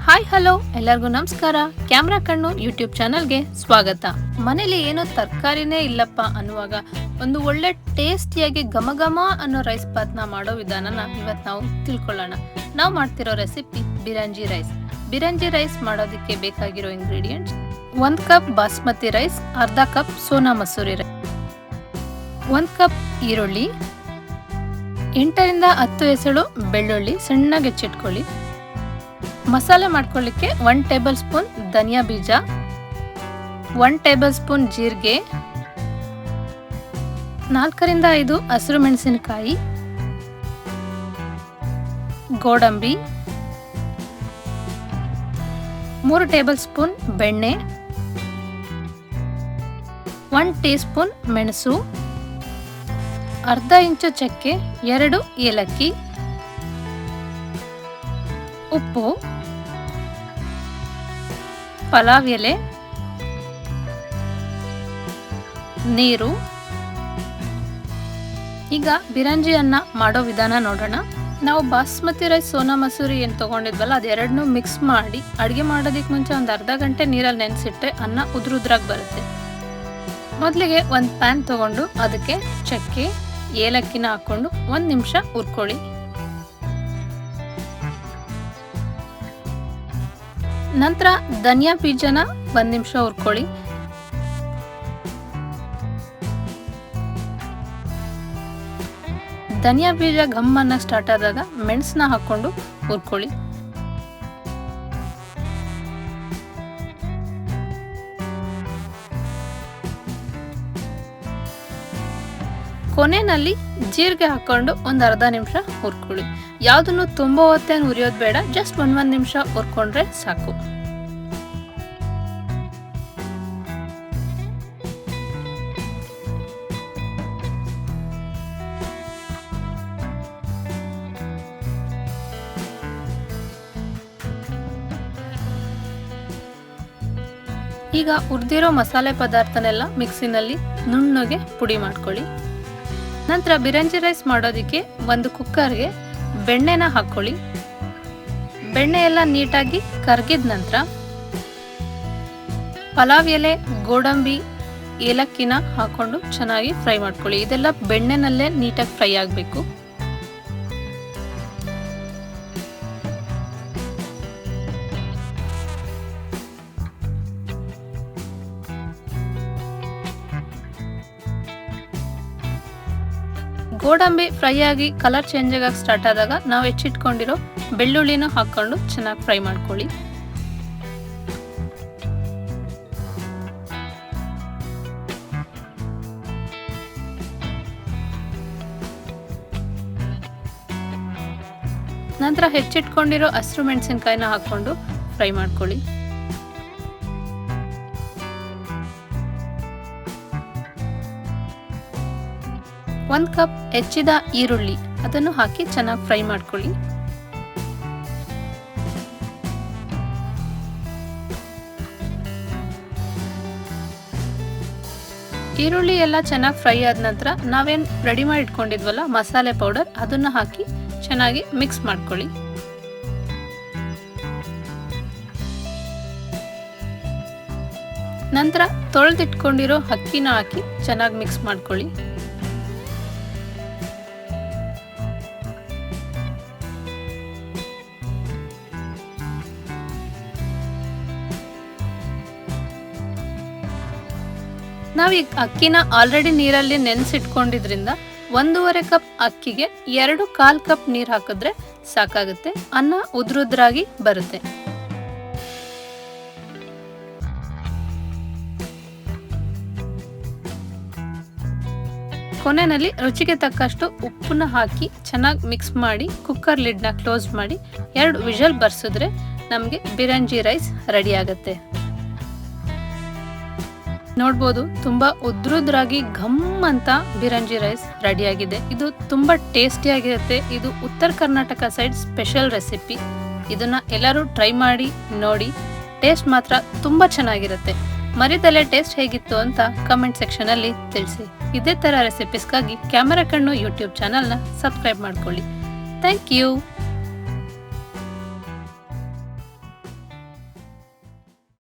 Hi hello ಎಲ್ಲರಿಗೂ ನಮಸ್ಕಾರ. Camera ಕಣ್ಣು ಯೂಟ್ಯೂಬ್ ಚಾನಲ್ಗೆ ಸ್ವಾಗತ. ಮನೇಲಿ ಏನೋ ತರಕಾರಿನೇ ಇಲ್ಲಪ್ಪ ಅನ್ನುವಾಗ ಒಂದು ಒಳ್ಳೆ ಟೇಸ್ಟಿಯಾಗಿ ಘಮ ಅನ್ನೋ ರೈಸ್ ಬಾತ್ನ ಮಾಡೋ ವಿಧಾನನ ಇವತ್ತು ನಾವು ತಿಳ್ಕೊಳ್ಳೋಣ. ನಾವು ಮಾಡ್ತಿರೋ recipe Biranji rice. Biranji rice ಮಾಡೋದಕ್ಕೆ ಬೇಕಾಗಿರೋ ಇಂಗ್ರೀಡಿಯೆಂಟ್ಸ್: 1 ಕಪ್ ಬಾಸ್ಮತಿ ರೈಸ್, ಅರ್ಧ cup Sona Masuri rice, 1 cup ಈರುಳ್ಳಿ, 8 ರಿಂದ 10 ಎಸಳು ಬೆಳ್ಳುಳ್ಳಿ ಸಣ್ಣಗೆ ಹೆಚ್ಚಿಟ್ಕೊಳ್ಳಿ. ಮಸಾಲೆ ಮಾಡ್ಕೊಳ್ಳಿಕ್ಕೆ 1 ಟೇಬಲ್ ಸ್ಪೂನ್ ಧನಿಯಾ ಬೀಜ, 1 ಟೇಬಲ್ ಸ್ಪೂನ್ ಜೀರಿಗೆ, 4 ರಿಂದ 5 ಹಸಿರು ಮೆಣಸಿನಕಾಯಿ, ಗೋಡಂಬಿ, 3 ಟೇಬಲ್ ಸ್ಪೂನ್ ಬೆಣ್ಣೆ, 1 ಟೀ ಸ್ಪೂನ್ ಮೆಣಸು, ಅರ್ಧ ಇಂಚು ಚಕ್ಕೆ, 2 ಏಲಕ್ಕಿ, ಉಪ್ಪು, ಪಲಾವ್ ಎಲೆ, ನೀರು. ಈಗ ಬಿರಂಜಿ ಅನ್ನ ಮಾಡೋ ವಿಧಾನ ನೋಡೋಣ. ನಾವು ಬಾಸ್ಮತಿ ರೈಸ್, ಸೋನಾ ಮಸೂರಿ ಏನು ತಗೊಂಡಿದ್ವಲ್ಲ ಅದೆರಡನ್ನೂ ಮಿಕ್ಸ್ ಮಾಡಿ ಅಡುಗೆ ಮಾಡೋದಕ್ಕೆ ಮುಂಚೆ ಒಂದು ಅರ್ಧ ಗಂಟೆ ನೀರಲ್ಲಿ ನೆನೆಸಿಟ್ರೆ ಅನ್ನ ಉದ್ರುದ್ರಾಗಿ ಬರುತ್ತೆ. ಮೊದಲಿಗೆ ಒಂದು ಪ್ಯಾನ್ ತಗೊಂಡು ಅದಕ್ಕೆ ಚಕ್ಕೆ, ಏಲಕ್ಕಿನ ಹಾಕ್ಕೊಂಡು 1 ನಿಮಿಷ ಹುರ್ಕೊಳ್ಳಿ. ನಂತರ ಧನಿಯಾ ಬೀಜನ 1 ನಿಮಿಷ ಹುರ್ಕೊಳ್ಳಿ. ಧನಿಯಾ ಬೀಜ ಘಮ್ಮನ್ನ ಸ್ಟಾರ್ಟ್ ಆದಾಗ ಮೆಣಸನ್ನ ಹಾಕೊಂಡು ಹುರ್ಕೊಳ್ಳಿ. ಕೊನೆಯಲ್ಲಿ ಜೀರಿಗೆ ಹಾಕೊಂಡು ಒಂದು ಅರ್ಧ ನಿಮಿಷ ಹುರ್ಕೊಳ್ಳಿ. ಯಾವುದನ್ನು ತುಂಬ ಹೊತ್ತೇನು ಹುರಿಯೋದು ಬೇಡ, ಜಸ್ಟ್ 1 ನಿಮಿಷ ಹುರ್ಕೊಂಡ್ರೆ ಸಾಕು. ಈಗ ಹುರಿದಿರೋ ಮಸಾಲೆ ಪದಾರ್ಥನೆಲ್ಲ ಮಿಕ್ಸಿನಲ್ಲಿ ನುಣ್ಣಗೆ ಪುಡಿ ಮಾಡ್ಕೊಳ್ಳಿ. ನಂತರ ಬಿರಂಜಿ ರೈಸ್ ಮಾಡೋದಕ್ಕೆ ಒಂದು ಕುಕ್ಕರ್ಗೆ ಬೆಣ್ಣೆನ ಹಾಕ್ಕೊಳ್ಳಿ. ಬೆಣ್ಣೆ ಎಲ್ಲ ನೀಟಾಗಿ ಕರಗಿದ ನಂತರ ಪಲಾವ್ ಎಲೆ, ಗೋಡಂಬಿ, ಏಲಕ್ಕಿನ ಹಾಕೊಂಡು ಚೆನ್ನಾಗಿ ಫ್ರೈ ಮಾಡ್ಕೊಳ್ಳಿ. ಇದೆಲ್ಲ ಬೆಣ್ಣೆನಲ್ಲೇ ನೀಟಾಗಿ ಫ್ರೈ ಆಗಬೇಕು. ಗೋಡಂಬಿ ಫ್ರೈ ಆಗಿ ಕಲರ್ ಚೇಂಜ್ ಆಗಕ್ಕೆ ಸ್ಟಾರ್ಟ್ ಆದಾಗ ನಾವು ಹೆಚ್ಚಿಟ್ಕೊಂಡಿರೋ ಬೆಳ್ಳುಳ್ಳಿನ ಹಾಕೊಂಡು ಚೆನ್ನಾಗಿ ಫ್ರೈ ಮಾಡ್ಕೊಳ್ಳಿ. ನಂತರ ಹೆಚ್ಚಿಟ್ಕೊಂಡಿರೋ ಹಸಿರು ಮೆಣಸಿನಕಾಯಿನ ಹಾಕೊಂಡು ಫ್ರೈ ಮಾಡ್ಕೊಳ್ಳಿ. ಒಂದು ಕಪ್ ಹೆಚ್ಚಿದ ಈರುಳ್ಳಿ ಅದನ್ನು ಹಾಕಿ ಚೆನ್ನಾಗಿ ಫ್ರೈ ಮಾಡ್ಕೊಳ್ಳಿ. ಈರುಳ್ಳಿ ಎಲ್ಲ ಚೆನ್ನಾಗಿ ಫ್ರೈ ಆದ ನಂತರ ನಾವೇನು ರೆಡಿ ಮಾಡಿ ಇಟ್ಕೊಂಡಿದ್ವಲ್ಲ ಮಸಾಲೆ ಪೌಡರ್ ಅದನ್ನು ಹಾಕಿ ಚೆನ್ನಾಗಿ ಮಿಕ್ಸ್ ಮಾಡ್ಕೊಳ್ಳಿ. ನಂತರ ತೊಳೆದಿಟ್ಕೊಂಡಿರೋ ಅಕ್ಕಿನ ಹಾಕಿ ಚೆನ್ನಾಗಿ ಮಿಕ್ಸ್ ಮಾಡ್ಕೊಳ್ಳಿ. ನಾವೀಗ ಅಕ್ಕಿನ ಆಲ್ರೆಡಿ ನೀರಲ್ಲಿ ನೆನೆಸಿಟ್ಕೊಂಡಿದ್ರಿಂದ 1.5 ಕಪ್ ಅಕ್ಕಿಗೆ 2.25 ಕಪ್ ನೀರು ಹಾಕಿದ್ರೆ ಸಾಕಾಗುತ್ತೆ. ಅನ್ನ ಉದ್ರುದ್ರಾಗಿ ಬರುತ್ತೆ. ಕೊನೆಯಲ್ಲಿ ರುಚಿಗೆ ತಕ್ಕಷ್ಟು ಉಪ್ಪನ್ನ ಹಾಕಿ ಚೆನ್ನಾಗಿ ಮಿಕ್ಸ್ ಮಾಡಿ ಕುಕ್ಕರ್ ಲಿಡ್ನ ಕ್ಲೋಸ್ ಮಾಡಿ 2 ವಿಷಲ್ ಬರ್ಸಿದ್ರೆ ನಮಗೆ ಬಿರಂಜಿ ರೈಸ್ ರೆಡಿ ಆಗುತ್ತೆ. ನೋಡ್ಬೋದು, ತುಂಬಾ ಉದ್ರುದ್ರಾಗಿ ಘಮ್ ಅಂತ ಬಿರಂಜಿ ರೈಸ್ ರೆಡಿಯಾಗಿದೆ. ಇದು ತುಂಬಾ ಟೇಸ್ಟಿಯಾಗಿರುತ್ತೆ. ಇದು ಉತ್ತರ ಕರ್ನಾಟಕ ಸೈಡ್ ಸ್ಪೆಷಲ್ ರೆಸಿಪಿ. ಇದನ್ನ ಎಲ್ಲರೂ ಟ್ರೈ ಮಾಡಿ ನೋಡಿ. ಟೇಸ್ಟ್ ಮಾತ್ರ ತುಂಬಾ ಚೆನ್ನಾಗಿರುತ್ತೆ. ಮರಿದಲ್ಲೇ ಟೇಸ್ಟ್ ಹೇಗಿತ್ತು ಅಂತ ಕಮೆಂಟ್ ಸೆಕ್ಷನ್ ಅಲ್ಲಿ ತಿಳಿಸಿ. ಇದೇ ತರ ರೆಸಿಪೀಸ್ಗಾಗಿ ಕ್ಯಾಮರಾ ಕಣ್ಣು ಯೂಟ್ಯೂಬ್ ಚಾನಲ್ನ ಸಬ್ಸ್ಕ್ರೈಬ್ ಮಾಡ್ಕೊಳ್ಳಿ. Thank you.